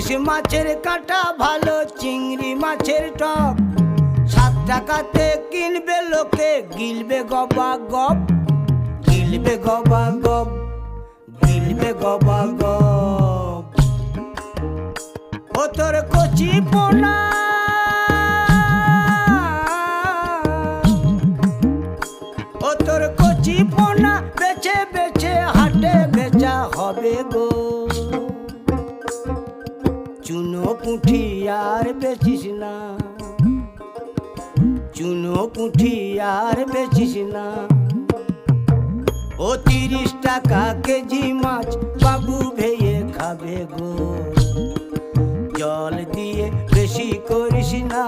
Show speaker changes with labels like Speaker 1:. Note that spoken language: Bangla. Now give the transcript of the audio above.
Speaker 1: ইলিশ মাছের কাঁটা ভালো, চিংড়ি মাছের টক। 7 টাকাতে কিনবে লোকে, গিলবে গবা গপ, গিলবে গবা গপ, গিলবে গবা গপ। ও তোর কচি পোনা, ও তোর কচি পোনা বেছে বেছে হাটে বেচা হবে গো। চুনো পুঁঠি আর বেচিস না, চুনো পুঁঠি আর বেচিস না। ও 30 টাকা কেজি মাছ বাবু ভেয়ে খাবে গো। জল দিয়ে বেশি করিস না।